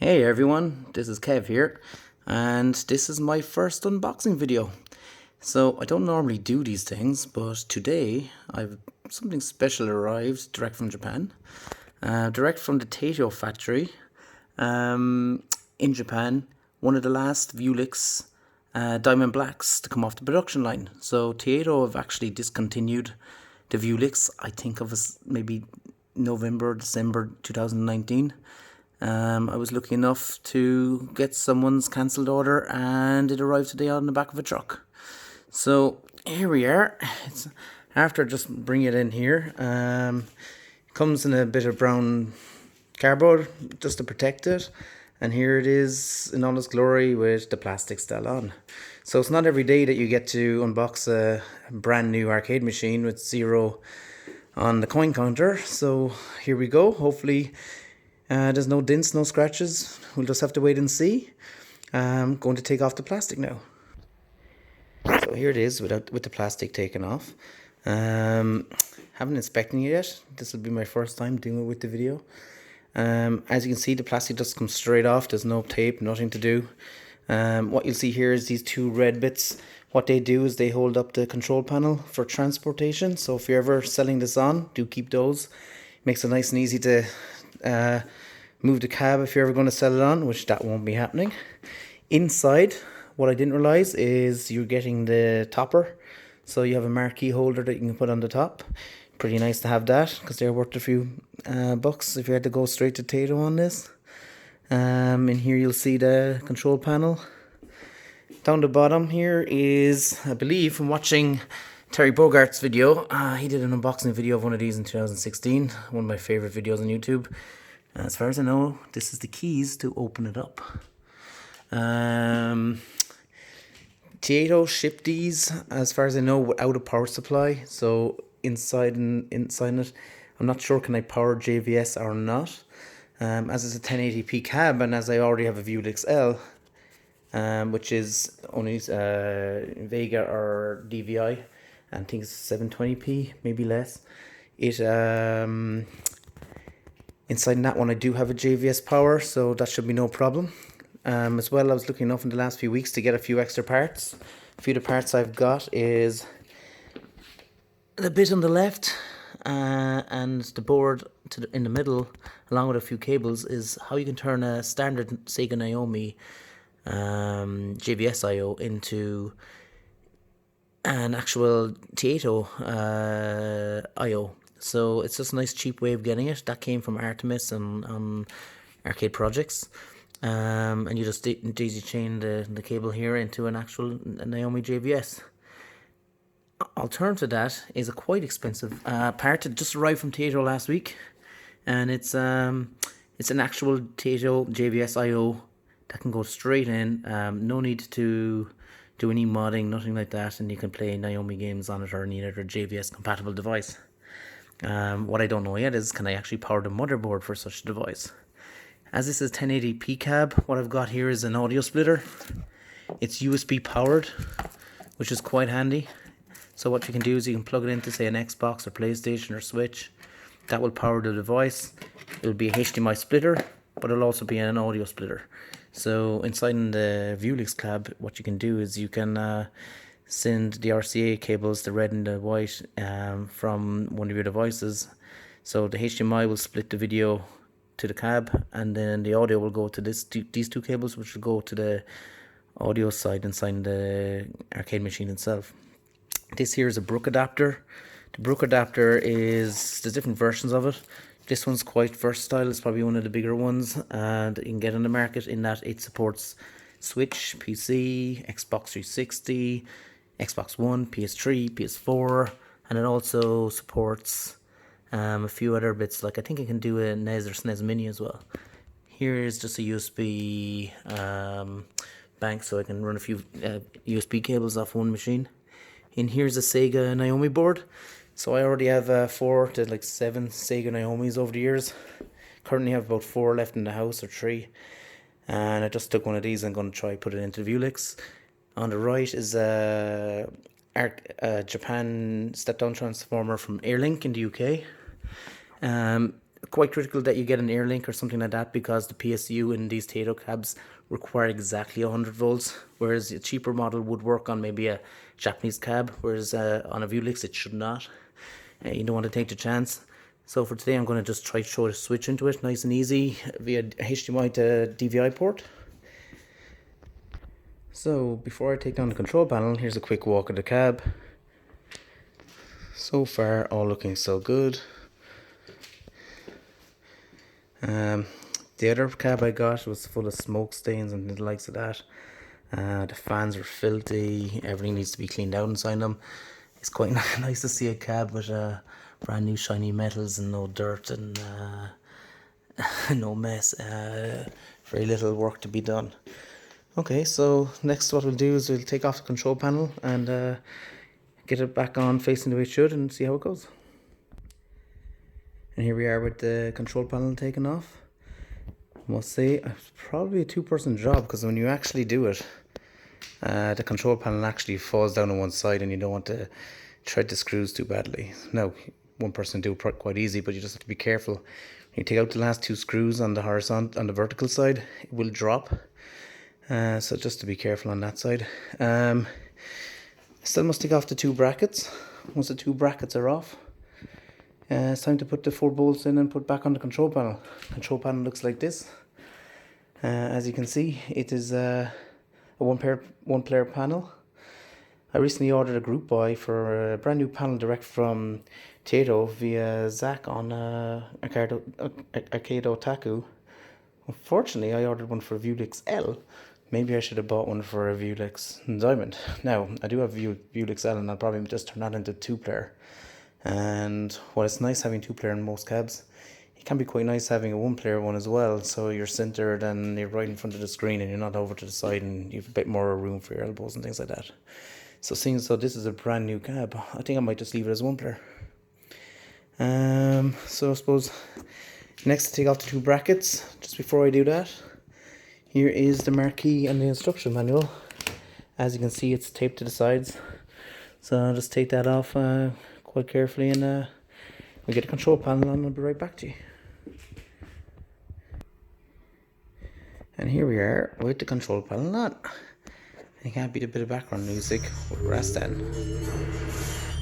Hey everyone, this is Kev here, and this is my first unboxing video. So I don't normally do these things, but today I've something special arrived direct from Japan, direct from the Taito factory in Japan. One of the last Vewlix Diamond Blacks to come off the production line. So Taito have actually discontinued the Vewlix. I think of us maybe November, December 2019. I was lucky enough to get someone's cancelled order, and it arrived today on the back of a truck. So here we are. It's after just bring it in here. Comes in a bit of brown cardboard just to protect it, and here it is in all its glory with the plastic still on. So it's not every day that you get to unbox a brand new arcade machine with 0 on the coin counter. So here we go. Hopefully there's no dents, no scratches. We'll just have to wait and see. I'm going to take off the plastic now. So here it is with the plastic taken off. Haven't inspected it yet. This will be my first time doing it with the video. As you can see, the plastic just comes straight off. There's no tape, nothing to do. What you'll see here is these two red bits. What they do is they hold up the control panel for transportation. So if you're ever selling this on, do keep those. Makes it nice and easy to move the cab if you're ever going to sell it on, which that won't be happening. Inside, what I didn't realize is you're getting the topper, so you have a marquee holder that you can put on the top. Pretty nice to have that, because they're worth a few bucks if you had to go straight to Taito on this. In here you'll see the control panel. Down the bottom here is, I believe from watching Terry Bogart's video, he did an unboxing video of one of these in 2016, one of my favorite videos on YouTube. As far as I know, this is the keys to open it up. Taito shipped these, as far as I know, without a power supply. So inside it, I'm not sure can I power JVS or not. As it's a 1080p cab, and as I already have a Vewlix L, which is only Vega or DVI, and I think it's 720p, maybe less. It inside that one I do have a JVS power, so that should be no problem. As well, I was lucky enough in the last few weeks to get a few extra parts. A few of the parts I've got is the bit on the left, and the board in the middle, along with a few cables, is how you can turn a standard Sega Naomi JVS IO into an actual Taito IO. So it's just a nice cheap way of getting it. That came from Artemis and Arcade Projects. And you just daisy chain the cable here into an actual Naomi JVS. Alternative to that is a quite expensive part that just arrived from Taito last week, and it's an actual Taito JVS IO that can go straight in. No need to do any modding, nothing like that, and you can play Naomi games on it or any other JVS compatible device. What I don't know yet is, can I actually power the motherboard for such a device? As this is 1080p cab, what I've got here is an audio splitter. It's USB powered, which is quite handy. So what you can do is you can plug it into, say, an Xbox or PlayStation or Switch. That will power the device. It'll be a HDMI splitter, but it'll also be an audio splitter. So inside in the Vewlix cab, what you can do is you can send the RCA cables, the red and the white, from one of your devices. So the HDMI will split the video to the cab, and then the audio will go to these two cables, which will go to the audio side inside the arcade machine itself. This here is a Brook Adapter. The Brook Adapter there's different versions of it. This one's quite versatile. It's probably one of the bigger ones that you can get on the market, in that it supports Switch, PC, Xbox 360, Xbox One, PS3, PS4, and it also supports a few other bits, like I think it can do a NES or SNES Mini as well. Here is just a USB bank, so I can run a few USB cables off one machine. In here's a Sega Naomi board. So I already have 4 to 7 Sega Naomis over the years. Currently have about 4 left in the house, or 3. And I just took one of these. I'm going to try put it into Vewlix. On the right is a Japan step-down transformer from Airlink in the UK. quite critical that you get an air link or something like that, because the PSU in these Taito cabs require exactly 100 volts, whereas a cheaper model would work on maybe a Japanese cab, whereas on a Vewlix it should not. You don't want to take the chance. So for today I'm going to just try to throw a switch into it nice and easy via HDMI to DVI port. So before I take down the control panel, here's a quick walk of the cab. So far all looking so good. The other cab I got was full of smoke stains and the likes of that. The fans are filthy, everything needs to be cleaned out inside them. It's quite nice to see a cab with brand new shiny metals and no dirt and no mess. Very little work to be done. Okay, so next what we'll do is we'll take off the control panel and get it back on facing the way it should and see how it goes. And here we are with the control panel taken off. I must say, it's probably a two-person job, because when you actually do it, the control panel actually falls down on one side and you don't want to thread the screws too badly. Now, one person do it quite easy, but you just have to be careful. When you take out the last two screws on the horizontal, on the vertical side, it will drop. So just to be careful on that side. Still must take off the two brackets. Once the two brackets are off, it's time to put the 4 bolts in and put back on the control panel. Control panel looks like this. As you can see, it is a one-player panel. I recently ordered a group buy for a brand new panel direct from Taito via Zach on Arcade Otaku. Unfortunately, I ordered one for Vewlix L. Maybe I should have bought one for a Vewlix Diamond. Now, I do have Vewlix L and I'll probably just turn that into 2-player. And while it's nice having 2-player in most cabs, it can be quite nice having a 1-player one as well, so you're centered and you're right in front of the screen and you're not over to the side and you have a bit more room for your elbows and things like that. So seeing as though this is a brand new cab, I think I might just leave it as 1-player. So I suppose next to take off the 2 brackets. Just before I do that, here is the marquee and the instruction manual. As you can see, it's taped to the sides, so I'll just take that off quite carefully and we'll get the control panel on and I'll be right back to you. And here we are with the control panel on. You can't beat a bit of background music with Rastan.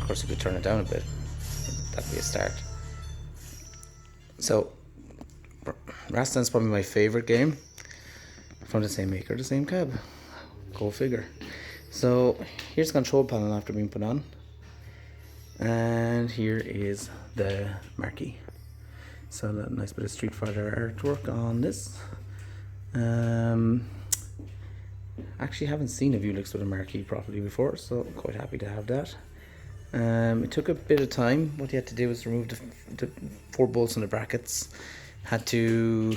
Of course you could turn it down a bit, that'd be a start. So Rastan's probably my favourite game from the same maker, the same cab. Go figure. So here's the control panel after being put on. And here is the marquee. So a nice bit of Street Fighter artwork on this. Actually haven't seen a Vewlix with a marquee properly before, so I'm quite happy to have that. It took a bit of time. What you had to do was remove the 4 bolts in the brackets. Had to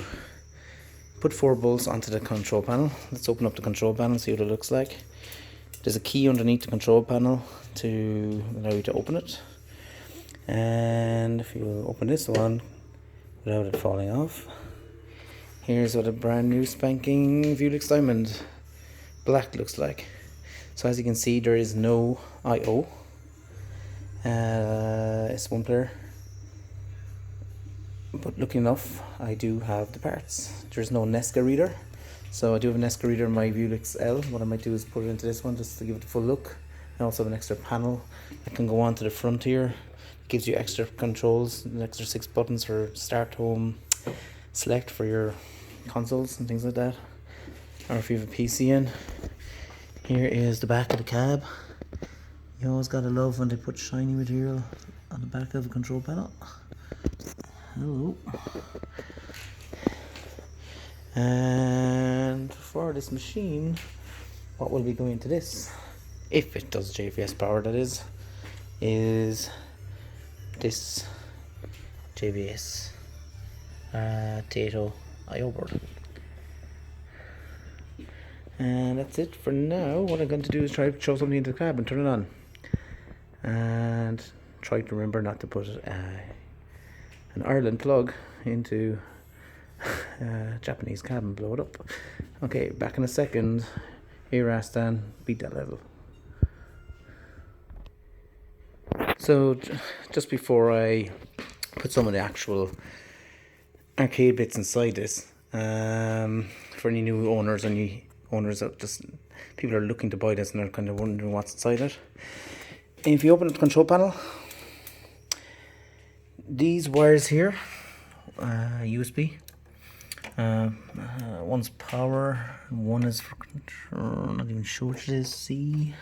put 4 bolts onto the control panel. Let's open up the control panel and see what it looks like. There's a key underneath the control panel to allow you to open it. And if you open this one without it falling off, here's what a brand new spanking Vewlix Diamond Black looks like. So as you can see, there is no I/O. It's 1-player. But lucky enough, I do have the parts. There's no Nesca reader. So I do have a Nesca reader in my Vewlix L. What I might do is put it into this one just to give it a full look. I also have an extra panel that can go on to the front here. It gives you extra controls, an extra 6 buttons for start, home, select for your consoles and things like that. Or if you have a PC in. Here is the back of the cab. You always gotta love when they put shiny material on the back of the control panel. Hello. And for this machine, what will be going into this, if it does JVS power that is this JVS Taito I/O board. And that's it for now. What I'm going to do is try to throw something into the cab and turn it on. And try to remember not to put an Ireland plug into Japanese cab and blow it up. Okay, back in a second. Here, Aston, beat that level. So just before I put some of the actual arcade bits inside this. For any new owners, any owners that just people are looking to buy this and are kind of wondering what's inside it. And if you open up the control panel, these wires here, USB. One's power, one is for control. Not even sure what it is. C,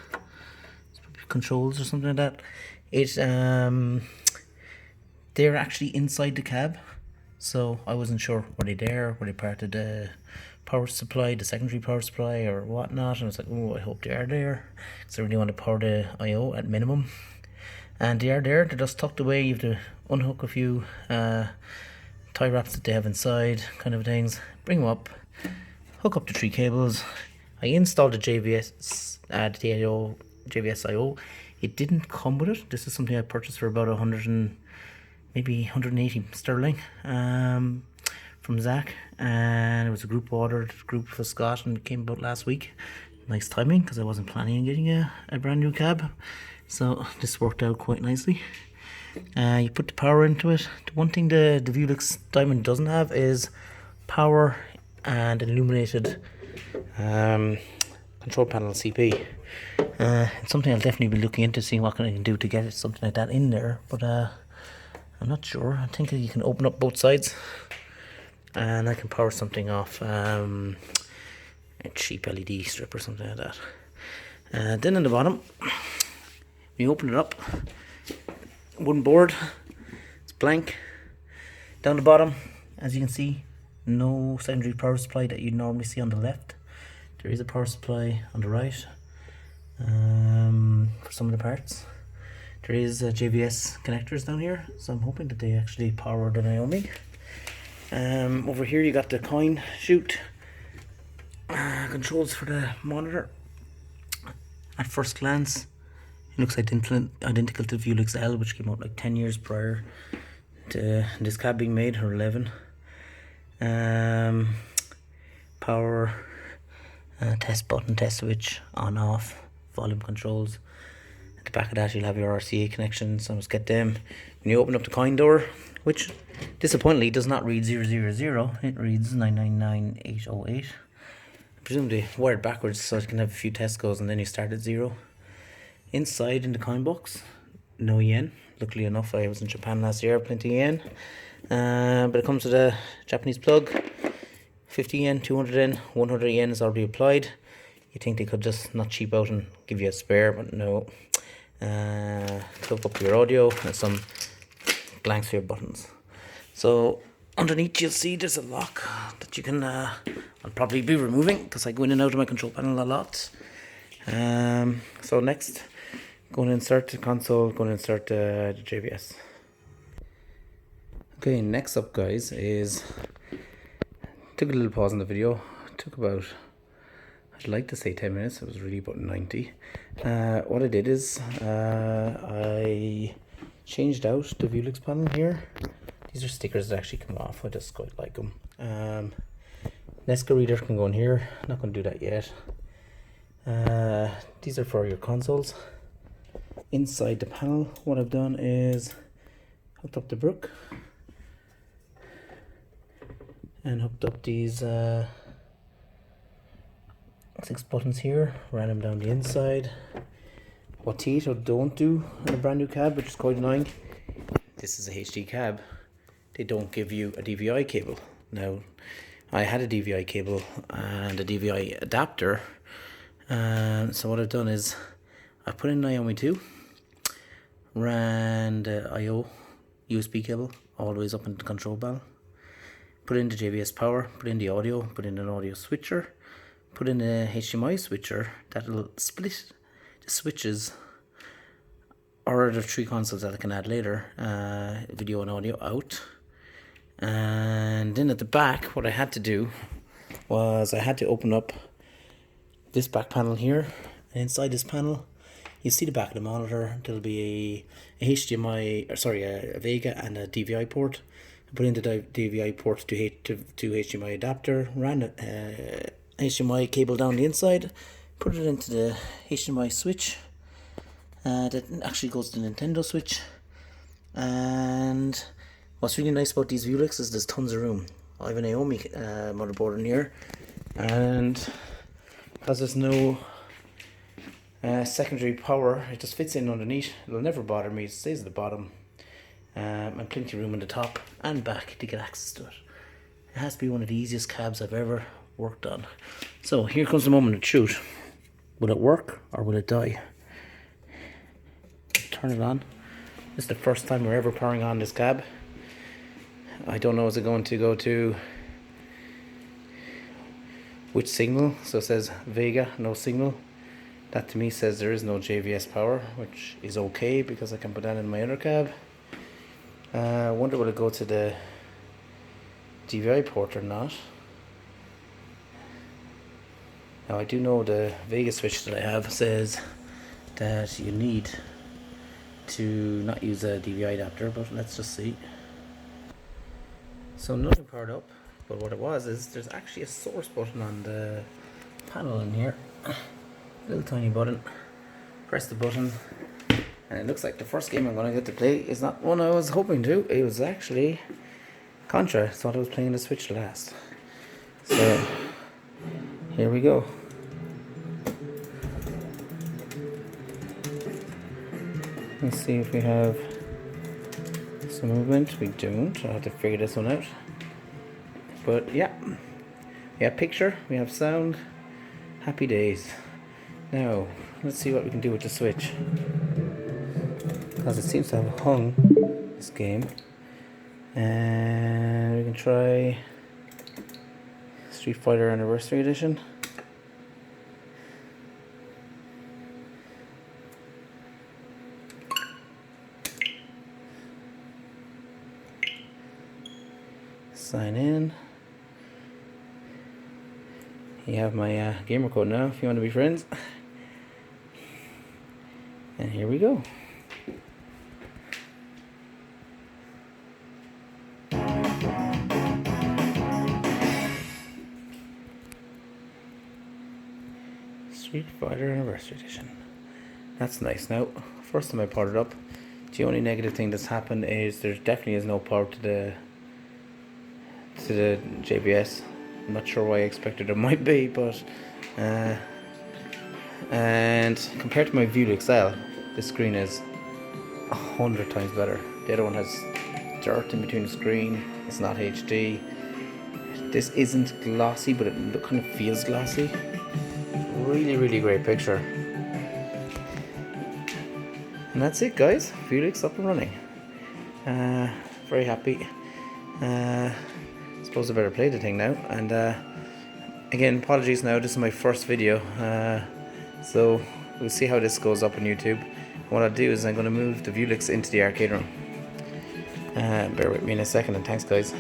controls or something like that. It's they're actually inside the cab, so I wasn't sure were they there, were they part of the power supply, the secondary power supply or whatnot. And I was like, oh, I hope they are there, because I really want to power the I/O at minimum. And they are there. They're just tucked away. You have to unhook a few tie wraps that they have inside, kind of things. Bring them up, hook up the 3 cables. I installed the JVS, the Taito JVS I/O. It didn't come with it. This is something I purchased for about 100 and maybe 180 sterling from Zach, and it was a group ordered, group for Scott, and it came about last week. Nice timing, because I wasn't planning on getting a brand new cab, so this worked out quite nicely. You put the power into it. The one thing the Vewlix Diamond doesn't have is power and an illuminated control panel CP. It's something I'll definitely be looking into, seeing what I can do to get something like that in there, but I'm not sure. I think you can open up both sides and I can power something off a cheap LED strip or something like that. Then in the bottom, we open it up, wooden board, it's blank. Down the bottom, as you can see, no secondary power supply that you'd normally see on the left. There is a power supply on the right for some of the parts. There is JVS connectors down here, so I'm hoping that they actually power the Naomi. Over here you got the coin chute, controls for the monitor. At first glance, it looks identical to Vewlix L, which came out like 10 years prior to this cab being made, or 11. Power, test button, test switch, on off, volume controls. At the back of that you'll have your RCA connections, so let's get them. When you open up the coin door, which disappointingly does not read 000, it reads 999808. Presumably wired backwards so it can have a few test goes and then you start at 0. Inside in the coin box, no yen. Luckily enough, I was in Japan last year, plenty of yen. But it comes with a Japanese plug, 50 yen, 200 yen, 100 yen is already applied. You think they could just not cheap out and give you a spare, but no. Hook up your audio and some blanks for your buttons. So underneath you'll see there's a lock that you can, I'll probably be removing because I go in and out of my control panel a lot. So next, going to insert the console, going to insert the JVS. Okay, next up guys is, took a little pause in the video, took about, I'd like to say 10 minutes, it was really about 90. What I did is, I changed out the Vewlix panel here. These are stickers that actually come off, I just quite like them. Nesca reader can go in here, not going to do that yet. These are for your consoles. Inside the panel, what I've done is hooked up the Brook and hooked up these 6 buttons here, ran them down the inside. What Taito don't do in a brand new cab, which is quite annoying, this is a HD cab, they don't give you a DVI cable. Now I had a DVI cable and a DVI adapter, so what I've done is I put in Naomi 2, ran the I/O USB cable all the way up into the control panel, put in the JVS power, put in the audio, put in an audio switcher, put in a HDMI switcher that'll split the switches, or the 3 consoles that I can add later, video and audio out. And then at the back, what I had to do was I had to open up this back panel here, and inside this panel you see the back of the monitor. There'll be a HDMI, or sorry, a Vega and a DVI port. I put in the DVI port to HDMI adapter, ran a HDMI cable down the inside, put it into the HDMI switch that actually goes to the Nintendo Switch, and What's really nice about these Vewlix is there's tons of room. I have a Naomi motherboard in here, and because there's no secondary power, it just fits in underneath. It'll never bother me. It stays at the bottom, and plenty of room in the top and back to get access to it. It has to be one of the easiest cabs I've ever worked on. So here comes the moment of truth. Will it work or will it die? Turn it on. This is the first time we're ever powering on this cab. I don't know, is it going to go to which signal? So it says Vega, no signal. That to me says there is no JVS power, which is okay because I can put that in my other cab. I wonder will it go to the DVI port or not. Now I do know the Vega switch that I have says that you need to not use a DVI adapter, but let's just see. So nothing powered up, but what it was is there's actually a source button on the panel in here. Little tiny button. Press the button and it looks like the first game I'm going to get to play is not one I was hoping to. It was actually Contra. I thought I was playing the Switch last. So here we go. Let's see if we have some movement. We don't. I'll have to figure this one out. But yeah, we have picture, we have sound. Happy days. Now let's see what we can do with the Switch, because it seems to have hung this game. And we can try Street Fighter Anniversary Edition. Sign in. You have my gamer code now if you want to be friends. And here we go. Street Fighter Anniversary Edition. That's nice. Now, first time I powered it up, the only negative thing that's happened is there definitely is no power to the JBS. I'm not sure why I expected there might be, but and compared to my Vewlix L, this screen is 100 times better. The other one has dirt in between the screen. It's not HD. This isn't glossy, but it kind of feels glossy. Really great picture. And that's it, guys. Vewlix up and running. Very happy. Suppose I better play the thing now. And again, apologies now, this is my first video, so we'll see how this goes up on YouTube. What I'll do is I'm going to move the Vewlix into the arcade room. Bear with me in a second, and thanks guys.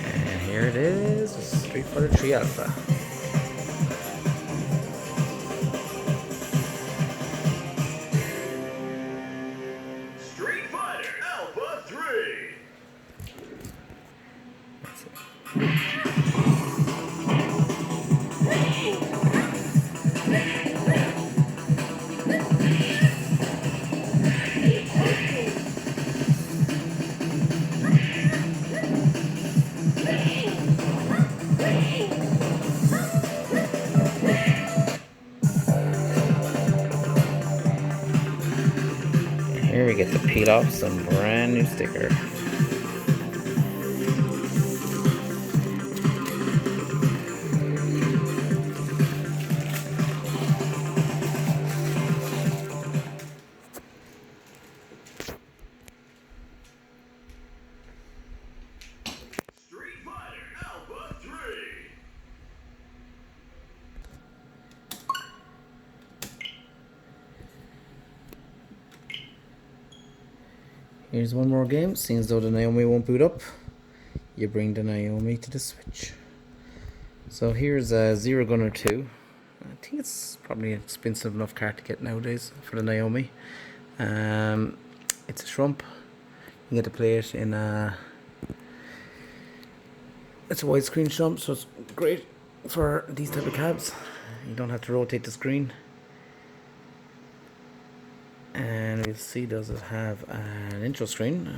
And here it is, Street Fighter 3 Alpha. Here we get to peel off some brand new sticker. Here's one more game. Seeing as though the Naomi won't boot up, you bring the Naomi to the Switch. So here's a Zero Gunner 2. I think it's probably an expensive enough card to get nowadays for the Naomi. It's a Shrump. You get to play it in a... It's a widescreen Shrump, so it's great for these type of cabs. You don't have to rotate the screen. And we'll see, does it have an intro screen?